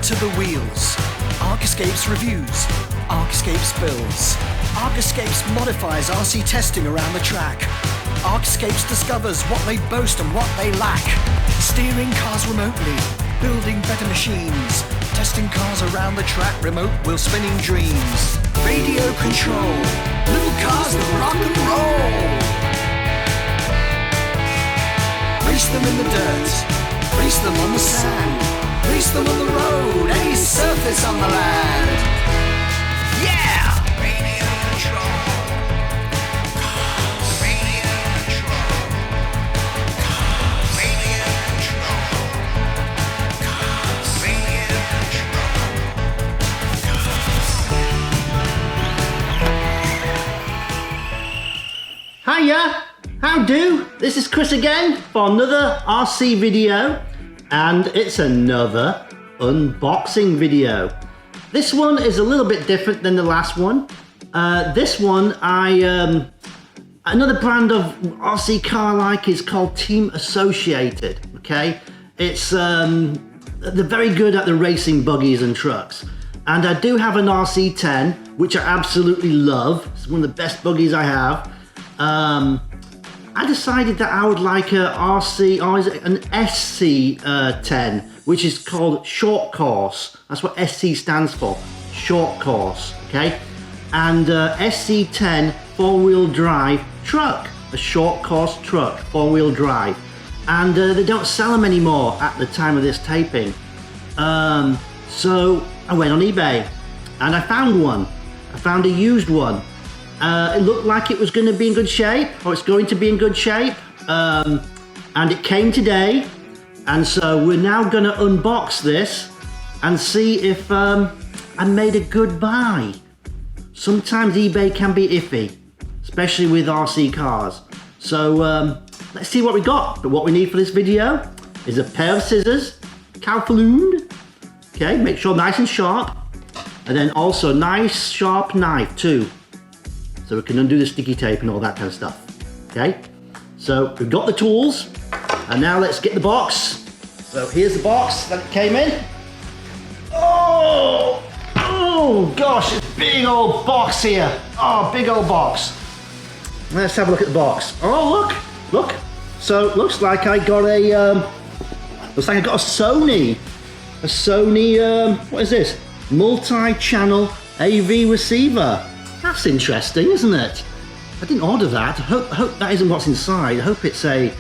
to the wheels. Archiscapes reviews. Archiscapes builds. Archiscapes modifies RC testing around the track. Archiscapes discovers what they boast and what they lack. Steering cars remotely, building better machines, testing cars around the track, remote wheel spinning dreams. Radio control, little cars that rock and roll. Race them in the dirt, race them on the sand, race them on the road, any surface on the land. Yeah! Radio control. Cars. Radio control. Cars. Radio control. Cars. Radio control. Cars. Hiya! How do? This is Chris again for another RC video, and it's another unboxing video. This one is a little bit different than the last one. This one, another brand of RC car I like is called Team Associated, okay? It's, they're very good at the racing buggies and trucks. And I do have an RC10, which I absolutely love. It's one of the best buggies I have. I decided that I would like an SC10, which is called short course. That's what SC stands for, short course, okay? And SC10 4-wheel drive truck, a short course truck, 4-wheel drive. And they don't sell them anymore at the time of this taping. So I went on eBay and I found one. I found a used one. It looked like it was going to be in good shape, or it's going to be in good shape, and it came today, and so we're now going to unbox this and see if I made a good buy. Sometimes eBay can be iffy, especially with RC cars. So let's see what we got. But what we need for this video is a pair of scissors, calfaloon, okay, make sure nice and sharp, and then also a nice sharp knife too, so we can undo the sticky tape and all that kind of stuff, okay? So we've got the tools, and now let's get the box. So here's the box that it came in. Oh gosh, it's a big old box here. Oh, big old box. Let's have a look at the box. Oh, look. So it looks like I got a, Sony. A Sony, what is this? Multi-channel AV receiver. That's interesting, isn't it? I didn't order that. I hope that isn't what's inside. I hope it's a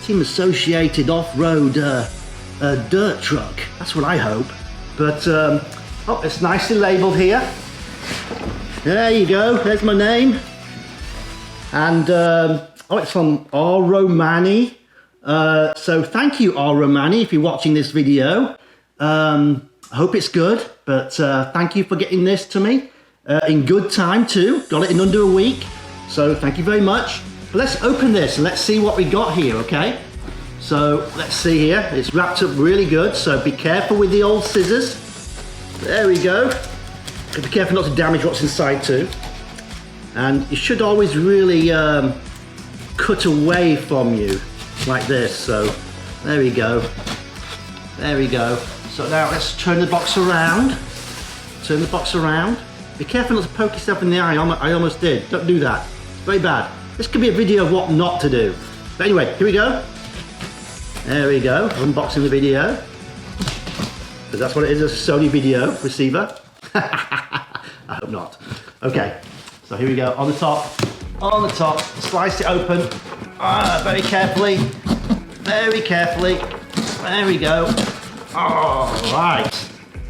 Team Associated off-road dirt truck. That's what I hope. But oh, it's nicely labelled here. There you go. There's my name. And oh, it's from R. Romani. So thank you, R. Romani, if you're watching this video. I hope it's good. But thank you for getting this to me. In good time too, got it in under a week, so thank you very much. But let's open this and let's see what we got here, okay? So let's see here, it's wrapped up really good, so be careful with the old scissors. There we go. Be careful not to damage what's inside too. And you should always really cut away from you like this, so there we go. There we go. So now let's turn the box around. Turn the box around. Be careful not to poke yourself in the eye. I almost did. Don't do that. It's very bad. This could be a video of what not to do. But anyway, here we go. There we go. Unboxing the video. Because that's what it is, a Sony video receiver. I hope not. Okay. So here we go. On the top. On the top. Slice it open. Very carefully. Very carefully. There we go. All right.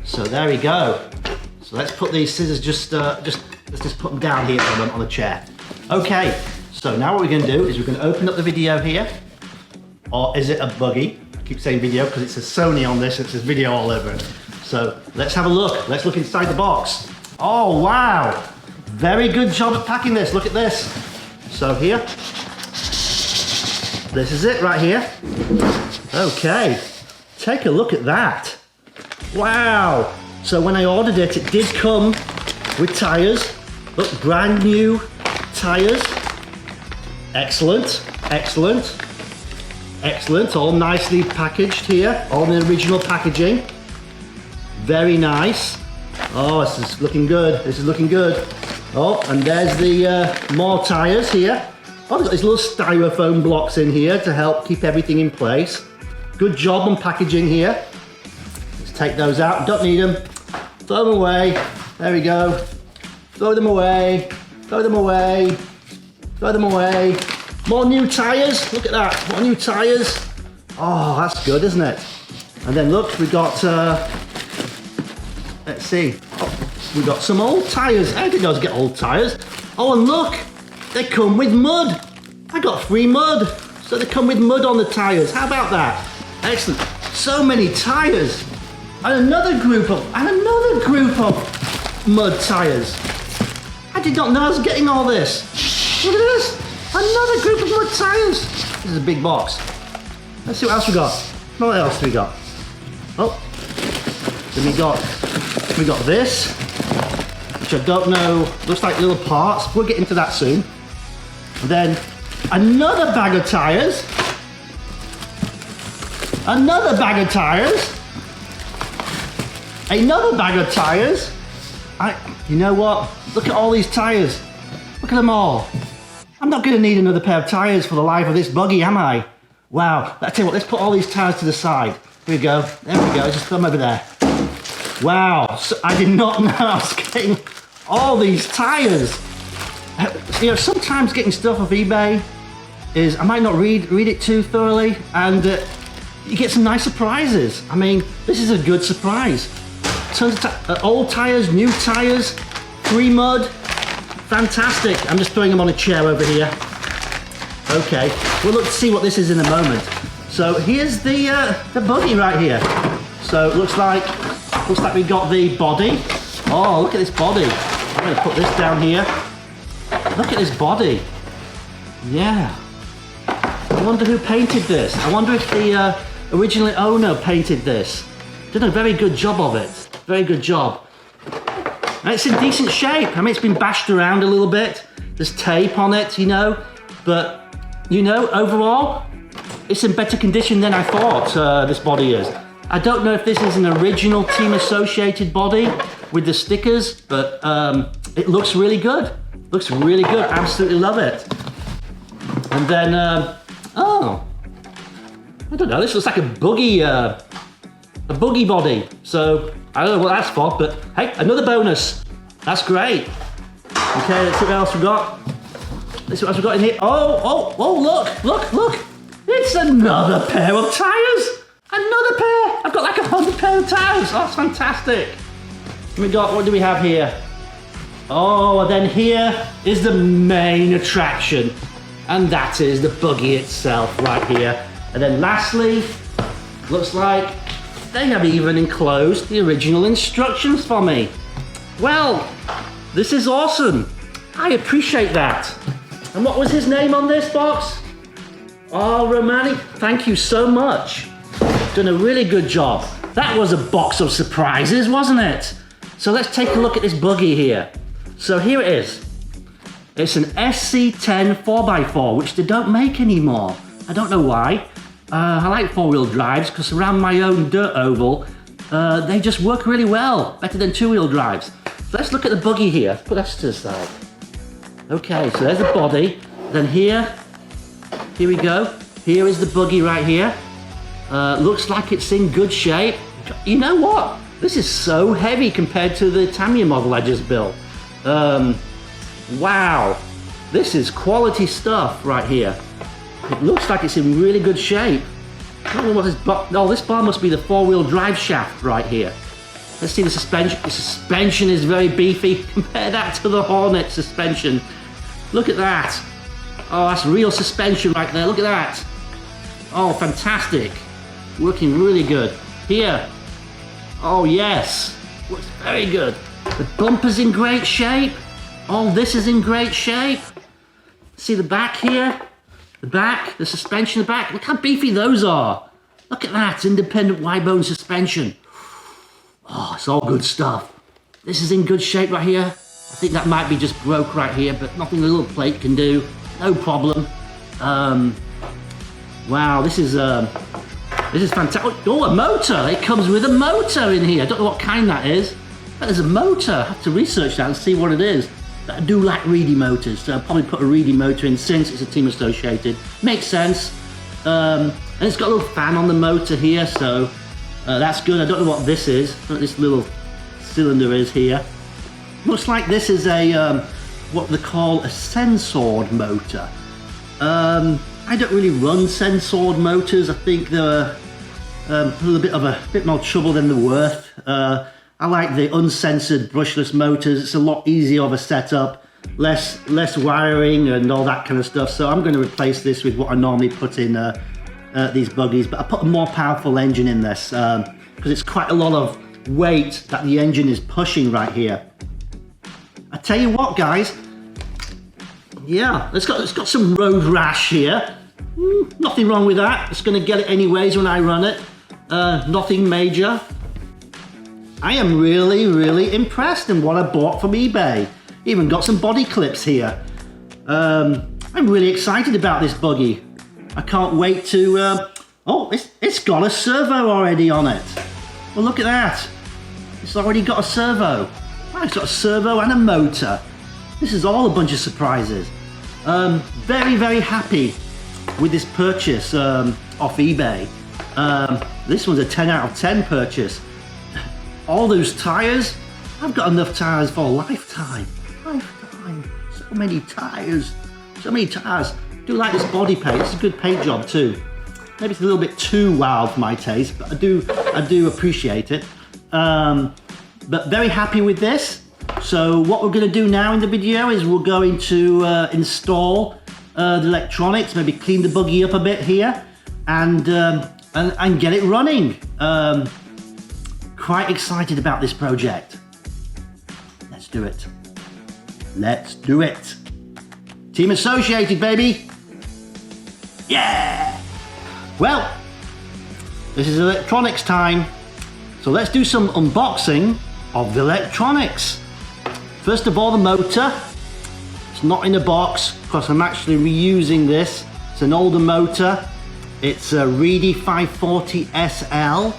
So there we go. So let's put these scissors let's just put them down here on the chair. Okay, so now what we're going to do is we're going to open up the video here. Or is it a buggy? I keep saying video because it's a Sony on this, it says video all over it. So let's have a look. Let's look inside the box. Oh wow, very good job at packing this. Look at this. So here, this is it right here. Okay, take a look at that. Wow. So when I ordered it, it did come with tyres. Look, brand new tyres. Excellent, excellent, excellent. All nicely packaged here, all in the original packaging. Very nice. Oh, this is looking good. This is looking good. Oh, and there's the more tires here. Oh, they've got these little styrofoam blocks in here to help keep everything in place. Good job on packaging here. Let's take those out. Don't need them. Throw them away. There we go. Throw them away. Throw them away. Throw them away. More new tires. Look at that. More new tires. Oh, that's good, isn't it? And then look, we got, let's see. Oh, we got some old tires. How did those get old tires? Oh, and look, they come with mud. I got free mud. So they come with mud on the tires. How about that? Excellent. So many tires. And another group of mud tires. I did not know I was getting all this. Look at this. Another group of mud tires. This is a big box. Let's see what else we got. What else do we got? Oh, then we got this, which I don't know, looks like little parts. We'll get into that soon. And then another bag of tires. Another bag of tires. Another bag of tires. You know what? Look at all these tires. Look at them all. I'm not going to need another pair of tires for the life of this buggy, am I? Wow. I tell you what, let's put all these tires to the side. Here we go. There we go. Just put them over there. Wow. So I did not know I was getting all these tires. You know, sometimes getting stuff off eBay is, I might not read it too thoroughly, and you get some nice surprises. I mean, this is a good surprise. Tons of old tires, new tires, free mud. Fantastic. I'm just throwing them on a chair over here. Okay, we'll look to see what this is in a moment. So here's the buggy right here. So it looks like we got the body. Oh, look at this body. I'm going to put this down here. Look at this body. Yeah. I wonder who painted this. I wonder if the original owner painted this. Did a very good job of it. Very good job. And it's in decent shape. I mean, it's been bashed around a little bit. There's tape on it, you know. But, you know, overall, it's in better condition than I thought this body is. I don't know if this is an original Team Associated body with the stickers, but it looks really good. Looks really good. Absolutely love it. And then, oh, I don't know. This looks like a boogie body. So I don't know what that's for, but hey, another bonus. That's great. Okay, let's see what else we got. Let's see what else we got in here. Oh, look. It's another pair of tires. Another pair. I've got like 100 pair of tires. Oh, that's fantastic. What do we have here? Oh, and then here is the main attraction. And that is the buggy itself right here. And then lastly, looks like they have even enclosed the original instructions for me. Well, this is awesome. I appreciate that. And what was his name on this box? Oh, Romani, thank you so much. Done a really good job. That was a box of surprises, wasn't it? So let's take a look at this buggy here. So here it is. It's an SC10 4x4, which they don't make anymore. I don't know why. I like four-wheel drives because around my own dirt oval, they just work really well, better than two-wheel drives. So let's look at the buggy here. Put that to the side. Okay, so there's the body. Then here we go. Here is the buggy right here. Looks like it's in good shape. You know what? This is so heavy compared to the Tamiya model I just built. Wow, this is quality stuff right here. It looks like it's in really good shape. I don't know what this bar, oh, this bar must be the four-wheel drive shaft right here. Let's see the suspension. The suspension is very beefy. Compare that to the Hornet suspension. Look at that. Oh, that's real suspension right there. Look at that. Oh, fantastic. Working really good. Here. Oh, yes. Looks very good. The bumper's in great shape. All this is in great shape. See the back here? The back, the suspension in the back. Look how beefy those are. Look at that, independent wide-bone suspension. Oh, it's all good stuff. This is in good shape right here. I think that might be just broke right here, but nothing the little plate can do. No problem. Wow, this is This is fantastic. Oh, a motor. It comes with a motor in here. I don't know what kind that is. But there's a motor. I have to research that and see what it is. But I do like Reedy motors, so I'll probably put a Reedy motor in since it's a team associated. Makes sense. And it's got a little fan on the motor here, so that's good. I don't know what this is. What this little cylinder is here. Looks like this is a what they call a sensored motor. I don't really run sensored motors. I think they're a little bit more trouble than they're worth. I like the uncensored brushless motors. It's a lot easier of a setup, less wiring and all that kind of stuff. So I'm going to replace this with what I normally put in these buggies, but I put a more powerful engine in this because it's quite a lot of weight that the engine is pushing right here. I tell you what, guys. Yeah, it's got some road rash here. Nothing wrong with that. It's going to get it anyways when I run it. Nothing major. I am really, really impressed in what I bought from eBay. Even got some body clips here. I'm really excited about this buggy. I can't wait to... oh, it's got a servo already on it. Well, look at that. It's already got a servo. Oh, it's got a servo and a motor. This is all a bunch of surprises. Very, very happy with this purchase off eBay. This one's a 10 out of 10 purchase. All those tires, I've got enough tires for a lifetime. So many tires. Do like this body paint. It's a good paint job too. Maybe it's a little bit too wild for my taste, but I do appreciate it. But very happy with this. So what we're going to do now in the video is we're going to install the electronics, maybe clean the buggy up a bit here, and get it running. Quite excited about this project. Let's do it. Let's do it. Team associated, baby. Yeah. Well, this is electronics time. So let's do some unboxing of the electronics. First of all, the motor. It's not in a box because I'm actually reusing this. It's an older motor. It's a Reedy 540 SL,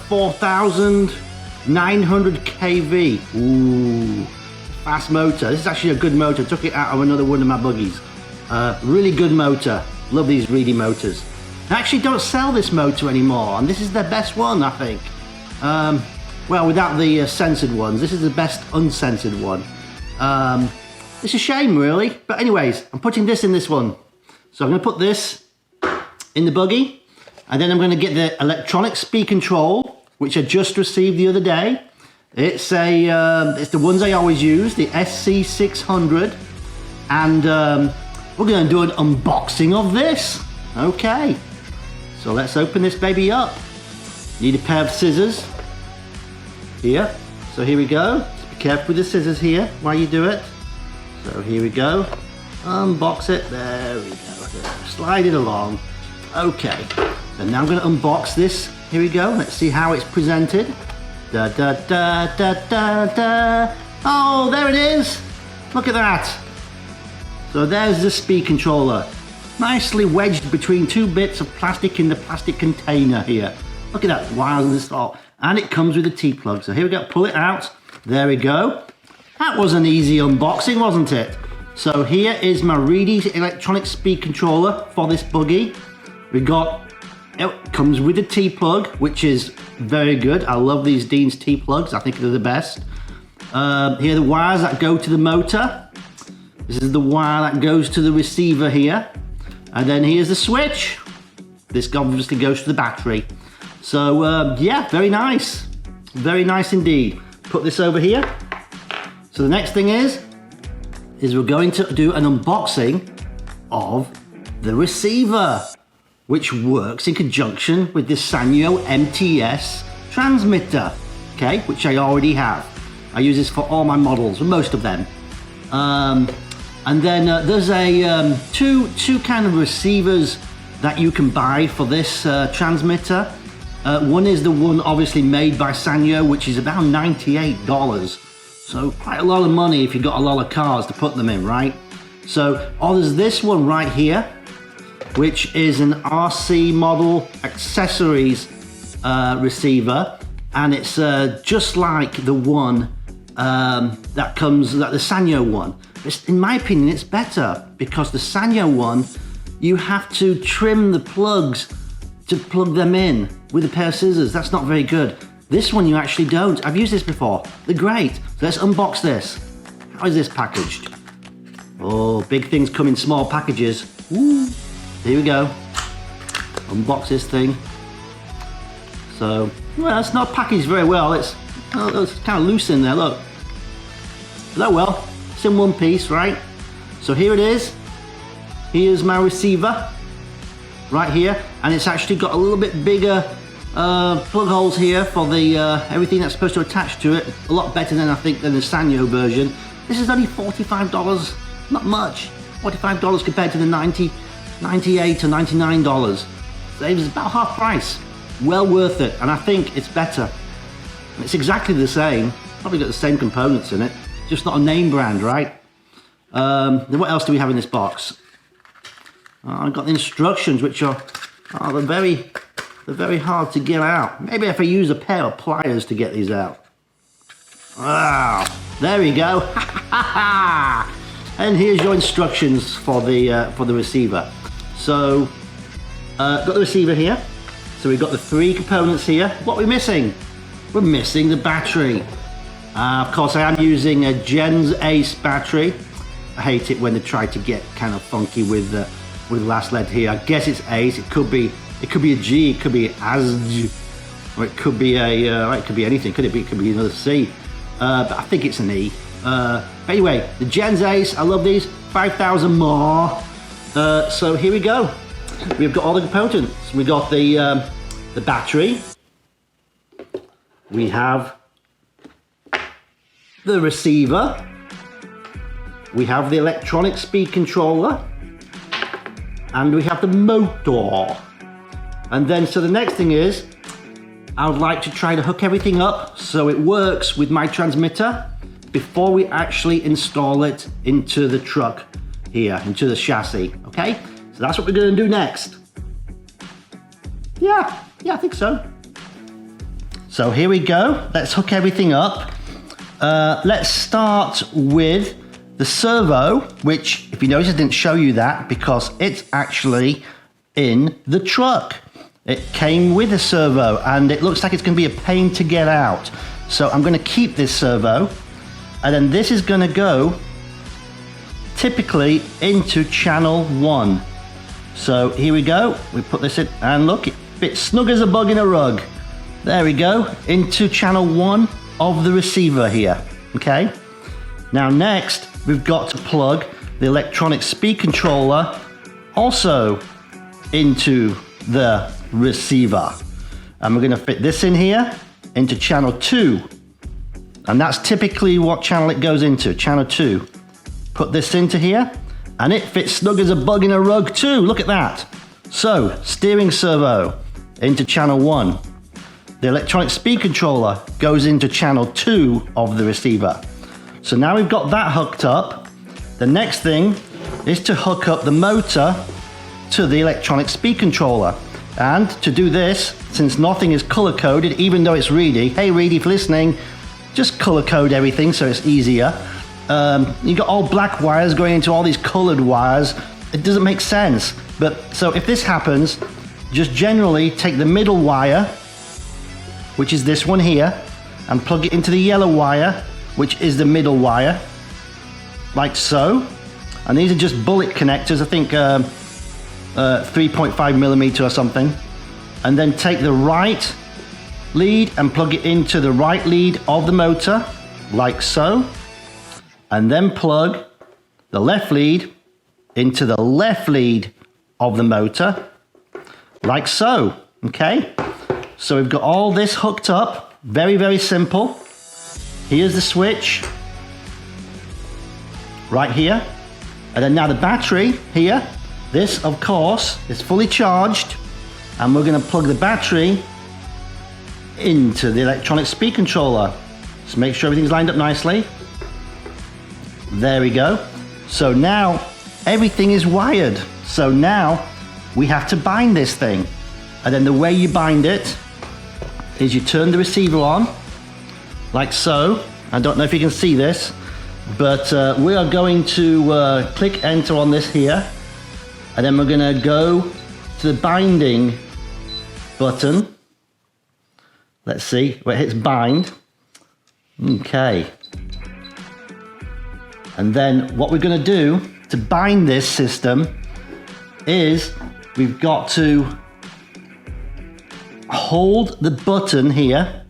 4,900 kV. Ooh, fast motor. This is actually a good motor. Took it out of another one of my buggies. Really good motor. Love these Reedy motors. They actually don't sell this motor anymore, and this is their best one, I think. Well, without the censored ones, this is the best uncensored one. It's a shame, really. But anyways, I'm putting this in this one. So I'm going to put this in the buggy, and then I'm going to get the electronic speed control, which I just received the other day. It's the ones I always use, the SC600, and we're going to do an unboxing of this. Okay, so let's open this baby up. Need a pair of scissors here. So here we go. Just be careful with the scissors here while you do it. So here we go. Unbox it. There we go. Slide it along. Okay, and now I'm going to unbox this. Here we go. Let's see how it's presented. Da da da da da da. Oh, there it is. Look at that. So there's the speed controller, nicely wedged between two bits of plastic in the plastic container here. Look at that wires and stuff, and it comes with a T-plug. So here we go. Pull it out. There we go. That was an easy unboxing, wasn't it? So here is my Reedy electronic speed controller for this buggy. We got, it comes with a T-plug, which is very good. I love these Dean's T-plugs. I think they're the best. Here are the wires that go to the motor. This is the wire that goes to the receiver here. And then here's the switch. This obviously goes to the battery. So yeah, very nice. Very nice indeed. Put this over here. So the next thing is we're going to do an unboxing of the receiver, which works in conjunction with the Sanyo MTS transmitter, okay, which I already have. I use this for all my models, most of them. And then there's a two kind of receivers that you can buy for this transmitter. One is the one obviously made by Sanyo, which is about $98. So quite a lot of money if you've got a lot of cars to put them in, right? So, oh, there's this one right here. which is an RC model accessories receiver, and it's just like the one that comes, like the Sanyo one. In my opinion, it's better because the Sanyo one, you have to trim the plugs to plug them in with a pair of scissors. That's not very good. This one you actually don't. I've used this before. They're great. So let's unbox this. How is this packaged? Oh, big things come in small packages. Woo. Here we go. Unbox this thing. So, well, it's not packaged very well. It's kind of loose in there, look. Oh well, it's in one piece, right? So here it is. Here's my receiver, right here. And it's actually got a little bit bigger plug holes here for the everything that's supposed to attach to it. A lot better than I think than the Sanyo version. This is only $45, not much. $45 compared to the $98 or $99. So it was about half price. Well worth it, and I think it's better. It's exactly the same. Probably got the same components in it, just not a name brand, right? Then what else do we have in this box? I've got the instructions, which are they're very hard to get out. Maybe if I use a pair of pliers to get these out. There we go. And here's your instructions for the receiver. So, got the receiver here. So we've got the three components here. What are we missing? We're missing the battery. Of course, I am using a Gens Ace battery. I hate it when they try to get kind of funky with the last lead here. I guess it's Ace. It could be a G. It could be ASG, or it could be it could be anything. Could it be? It could be another C. But I think it's an E. But anyway, the Gens Ace. I love these. 5,000 more. So here we go. We've got all the components. We've got the battery. We have the receiver. We have the electronic speed controller. And we have the motor. And then, so the next thing is, I would like to try to hook everything up so it works with my transmitter before we actually install it into the truck here, into the chassis, okay? So that's what we're gonna do next. Yeah, I think so. So here we go. Let's hook everything up. Let's start with the servo, which, if you notice, I didn't show you that because it's actually in the truck. It came with a servo and it looks like it's gonna be a pain to get out. So I'm gonna keep this servo, and then this is gonna go typically into channel 1. So here we go, we put this in, and look, it fits snug as a bug in a rug. There we go, into channel 1 of the receiver here, okay? Now next, we've got to plug the electronic speed controller also into the receiver. And we're gonna fit this in here, into channel 2. And that's typically what channel it goes into, channel 2. Put this into here, and it fits snug as a bug in a rug too, look at that. So, steering servo into channel 1. The electronic speed controller goes into channel 2 of the receiver. So now we've got that hooked up. The next thing is to hook up the motor to the electronic speed controller. And to do this, since nothing is color coded, even though it's Reedy, hey Reedy, if listening, just color code everything so it's easier. You got all black wires going into all these colored wires. It doesn't make sense. But so if this happens, just generally take the middle wire, which is this one here, and plug it into the yellow wire, which is the middle wire, like so. And these are just bullet connectors, I think 3.5 millimeter or something. And then take the right lead and plug it into the right lead of the motor, like so. And then plug the left lead into the left lead of the motor, like so, okay? So we've got all this hooked up, very, very simple. Here's the switch, right here. And then now the battery here, this of course is fully charged, and we're gonna plug the battery into the electronic speed controller. So make sure everything's lined up nicely. There we go. So now everything is wired. So now we have to bind this thing. And then the way you bind it is you turn the receiver on, like so. I don't know if you can see this, but we are going to click enter on this here, and then we're going to go to the binding button. Let's see where it hits bind. Okay. And then what we're going to do to bind this system is we've got to hold the button here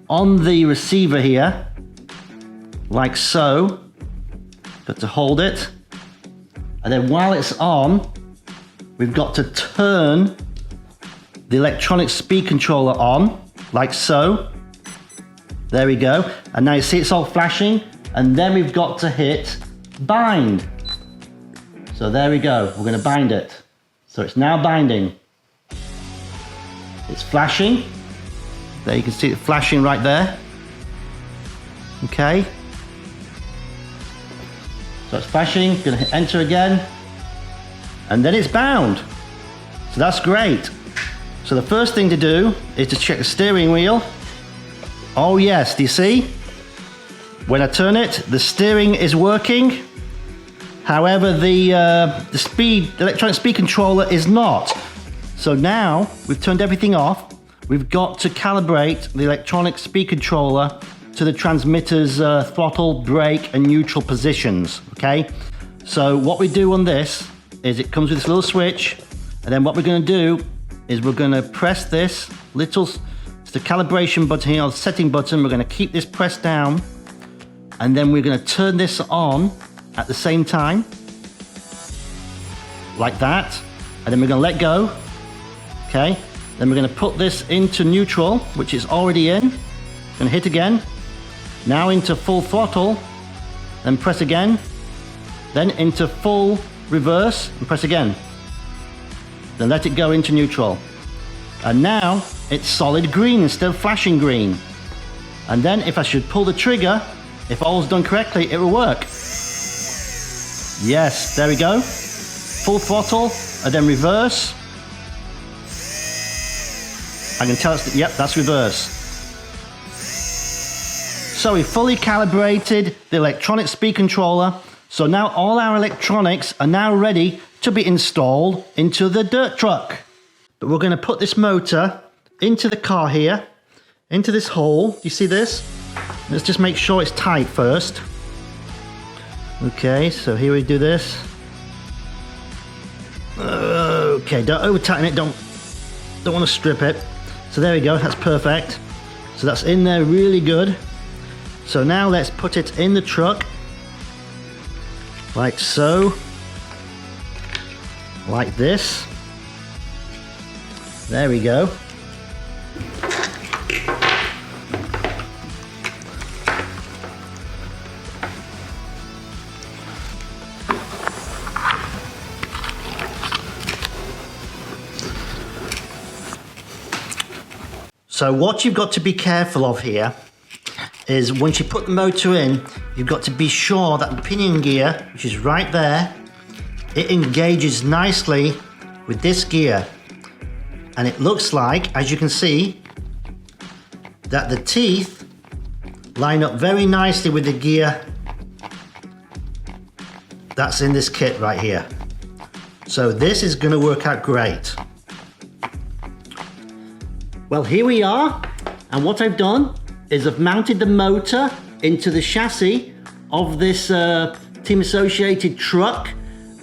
on the receiver here, like so. Got to hold it, and then while it's on, we've got to turn the electronic speed controller on, like so. There we go. And now you see it's all flashing, and then we've got to hit bind. So there we go. We're going to bind it. So it's now binding. It's flashing. There you can see it flashing right there. Okay. So it's flashing. Going to hit enter again. And then it's bound. So that's great. So the first thing to do is to check the steering wheel. Oh yes, do you see? When I turn it, the steering is working. However, the electronic speed controller is not. So now we've turned everything off. We've got to calibrate the electronic speed controller to the transmitter's throttle, brake, and neutral positions. Okay. So what we do on this is it comes with this little switch, and then what we're going to do is we're going to press this little, it's the calibration button here, or the setting button. We're going to keep this pressed down, and then we're going to turn this on at the same time, like that, and then we're going to let go. Okay, then we're going to put this into neutral, which is already in. Going to hit again, now into full throttle, then press again, then into full reverse and press again, then let it go into neutral, and now it's solid green instead of flashing green. And then if I should pull the trigger, if all's done correctly, it will work. Yes, there we go. Full throttle, and then reverse. I can tell it's, yep, that's reverse. So we fully calibrated the electronic speed controller. So now all our electronics are now ready to be installed into the dirt truck. But we're going to put this motor into the car here, into this hole. Do you see this? Let's just make sure it's tight first. Okay, so here we do this. Okay, don't over tighten it, don't want to strip it. So there we go, that's perfect. So that's in there really good. So now let's put it in the truck, like so, like this. There we go. So what you've got to be careful of here is once you put the motor in, you've got to be sure that the pinion gear, which is right there, it engages nicely with this gear. And it looks like, as you can see, that the teeth line up very nicely with the gear that's in this kit right here. So this is going to work out great. Well, here we are, and what I've done is I've mounted the motor into the chassis of this Team Associated truck.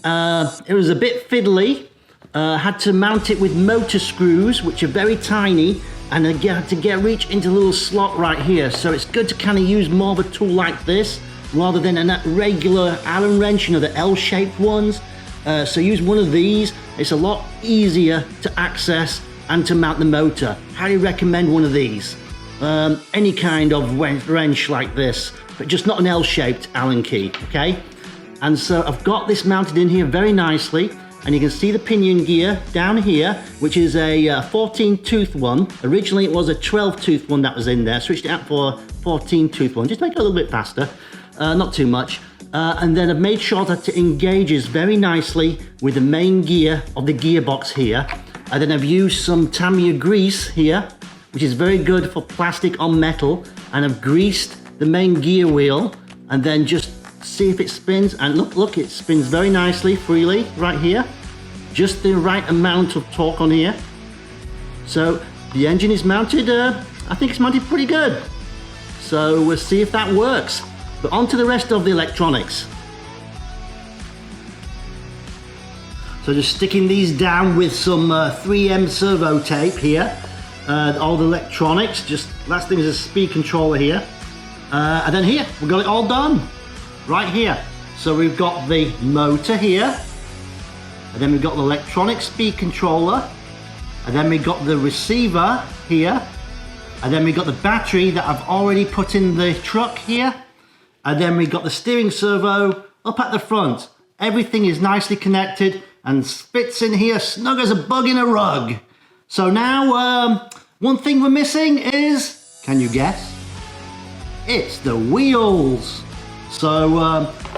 It was a bit fiddly. Had to mount it with motor screws, which are very tiny, and I had to reach into a little slot right here. So it's good to kind of use more of a tool like this rather than a regular Allen wrench, you know, the L-shaped ones. So use one of these. It's a lot easier to access and to mount the motor. Highly recommend one of these. Any kind of wrench like this, but just not an L-shaped Allen key, okay? And so I've got this mounted in here very nicely, and you can see the pinion gear down here, which is a 14 tooth one. Originally it was a 12 tooth one that was in there. Switched it out for a 14 tooth one, just to make it a little bit faster, not too much. and then I've made sure that it engages very nicely with the main gear of the gearbox here. And then I've used some Tamiya grease here, which is very good for plastic on metal, and I've greased the main gear wheel, and then just see if it spins. And look, it spins very nicely, freely, right here. Just the right amount of torque on here. So the engine is mounted, I think it's mounted pretty good. So we'll see if that works. But on to the rest of the electronics. So just sticking these down with some 3M servo tape here. All the electronics, just last thing is a speed controller here. And then here, we've got it all done. Right here. So we've got the motor here. And then we've got the electronic speed controller. And then we've got the receiver here. And then we've got the battery that I've already put in the truck here. And then we've got the steering servo up at the front. Everything is nicely connected and fits in here snug as a bug in a rug. So now, one thing we're missing is, can you guess? It's the wheels. So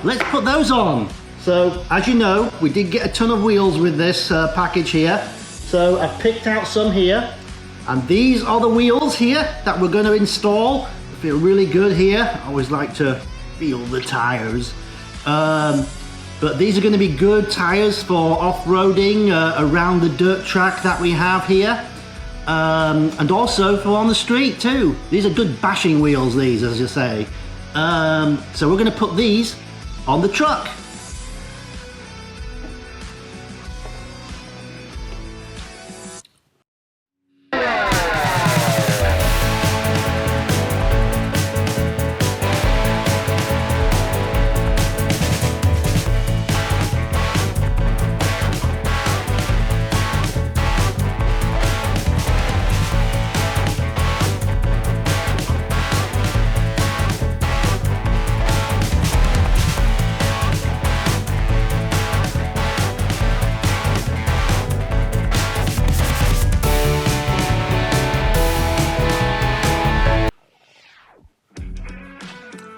let's put those on. So as you know, we did get a ton of wheels with this package here. So I picked out some here. And these are the wheels here that we're going to install. They feel really good here. I always like to feel the tires. But these are going to be good tires for off-roading around the dirt track that we have here. And also for on the street too. These are good bashing wheels, these, as you say. So we're going to put these on the truck.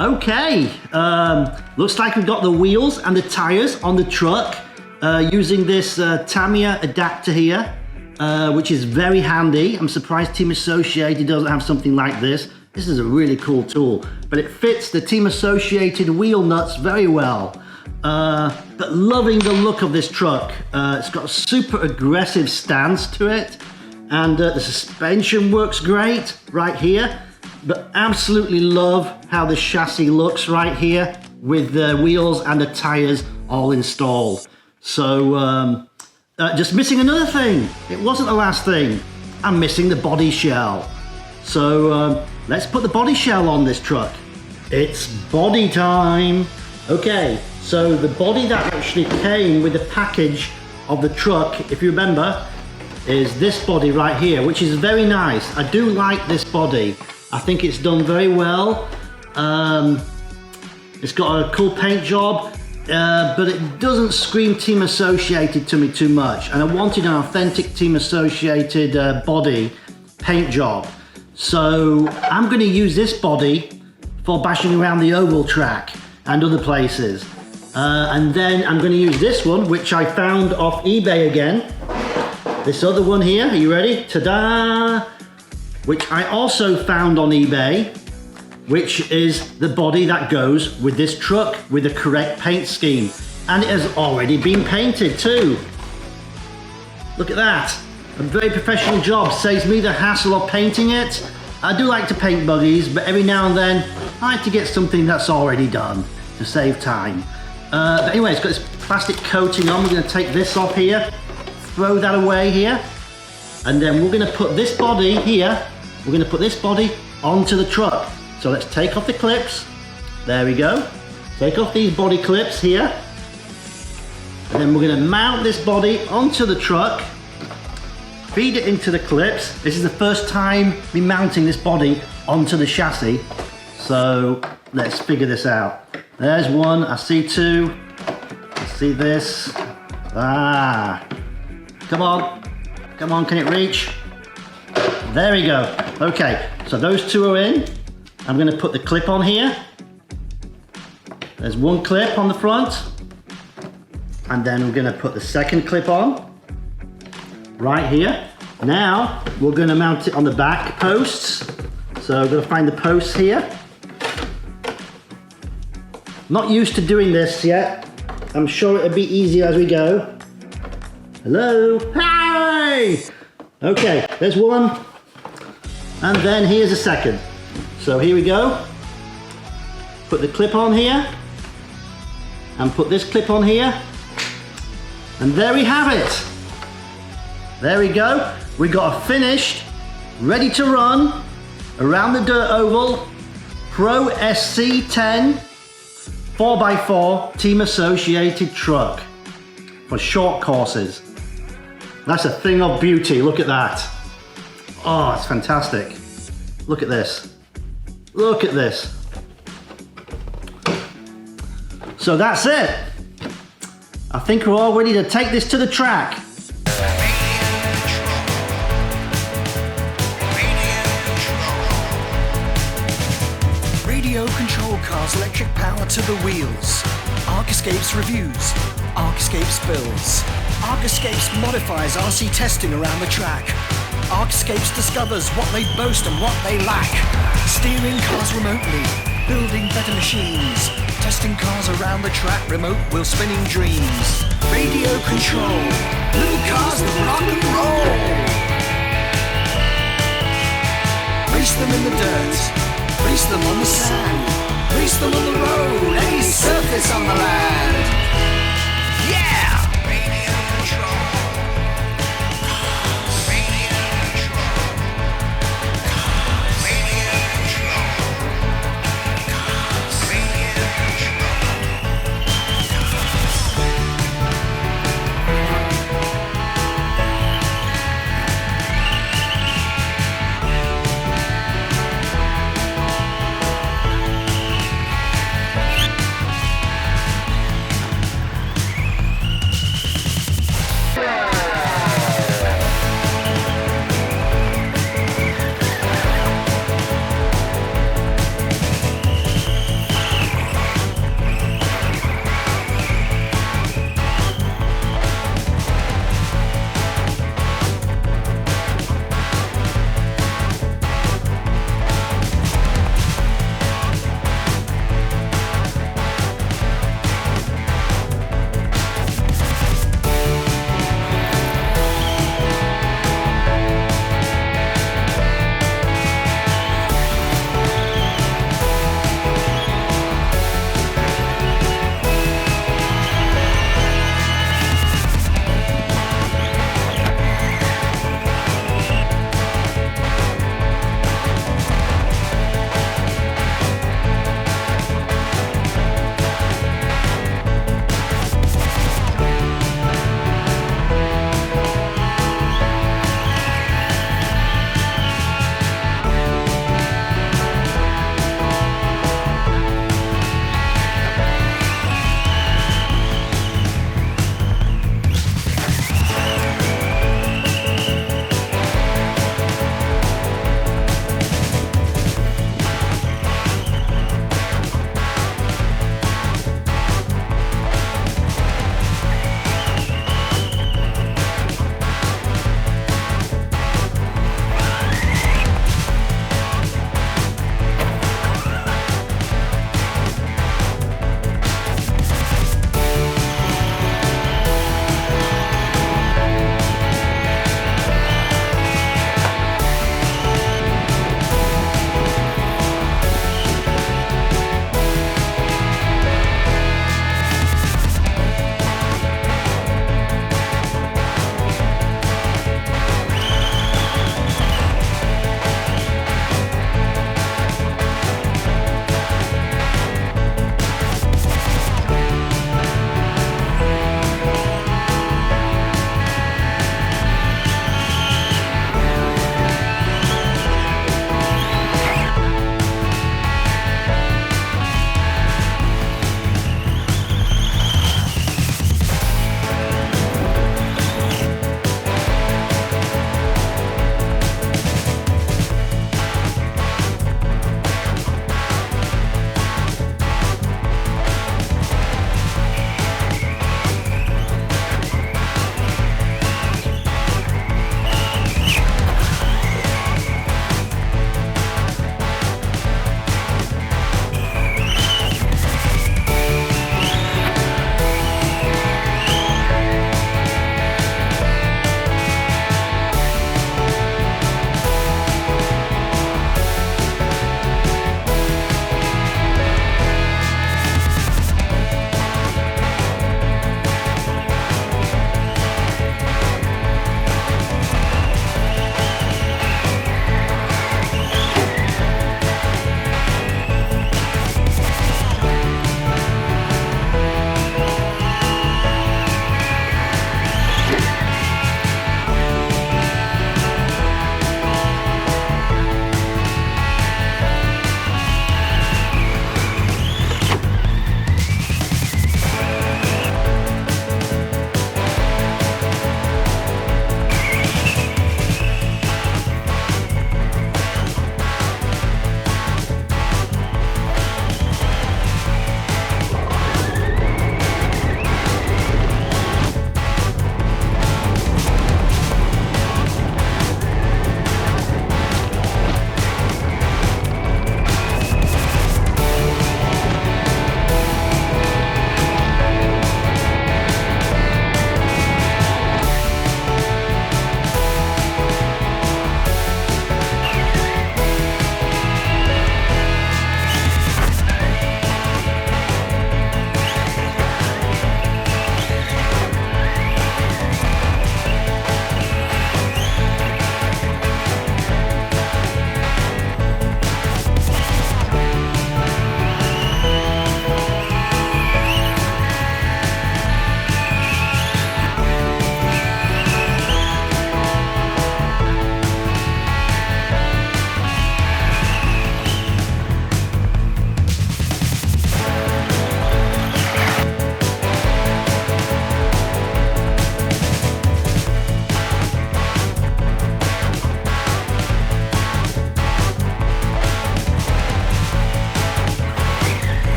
Okay, looks like we've got the wheels and the tires on the truck using this Tamiya adapter here, which is very handy. I'm surprised Team Associated doesn't have something like this. This is a really cool tool, but it fits the Team Associated wheel nuts very well. But loving the look of this truck. It's got a super aggressive stance to it, and the suspension works great right here. But absolutely love how the chassis looks right here with the wheels and the tires all installed. So just missing another thing. It wasn't the last thing. I'm missing the body shell. So let's put the body shell on this truck. It's body time. Okay, so the body that actually came with the package of the truck, if you remember, is this body right here, which is very nice. I do like this body. I think it's done very well. It's got a cool paint job, but it doesn't scream Team Associated to me too much. And I wanted an authentic Team Associated body paint job. So I'm going to use this body for bashing around the oval track and other places. And then I'm going to use this one, which I found off eBay again. This other one here, are you ready? Ta-da! Which I also found on eBay, which is the body that goes with this truck with the correct paint scheme. And it has already been painted too. Look at that. A very professional job, saves me the hassle of painting it. I do like to paint buggies, but every now and then I like to get something that's already done to save time. But anyway, it's got this plastic coating on. We're going to take this off here, throw that away here, and then we're going to put this body here. We're going to put this body onto the truck. So let's take off the clips. There we go. Take off these body clips here. And then we're going to mount this body onto the truck. Feed it into the clips. This is the first time me mounting this body onto the chassis. So let's figure this out. There's one. I see two. I see this. Ah. Come on. Come on, can it reach? There we go. Okay, so those two are in. I'm going to put the clip on here. There's one clip on the front, and then we're going to put the second clip on right here. Now we're going to mount it on the back posts. So I'm going to find the posts here. Not used to doing this yet. I'm sure it'll be easier as we go. Hello? Hey! Okay, there's one. And then here's a second. So here we go. Put the clip on here. And put this clip on here. And there we have it. There we go. We got a finished, ready to run, around the dirt oval, Pro SC10 4x4 team associated truck for short courses. That's a thing of beauty, look at that. Oh, it's fantastic. Look at this. Look at this. So that's it. I think we're all ready to take this to the track. Radio control cars, electric power to the wheels. Archiscapes reviews, Archiscapes builds. Archiscapes modifies RC testing around the track. Archiscapes discovers what they boast and what they lack. Steering cars remotely, building better machines. Testing cars around the track, remote wheel spinning dreams. Radio control, little cars that rock and roll. Race them in the dirt, race them on the sand, race them on the road, any surface on the land. Yeah! Radio control. Radio control. Radio control. Radio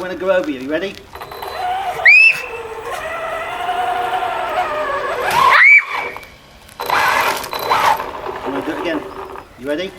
I'm going to go over you. You ready? I'm going to do it again. You ready?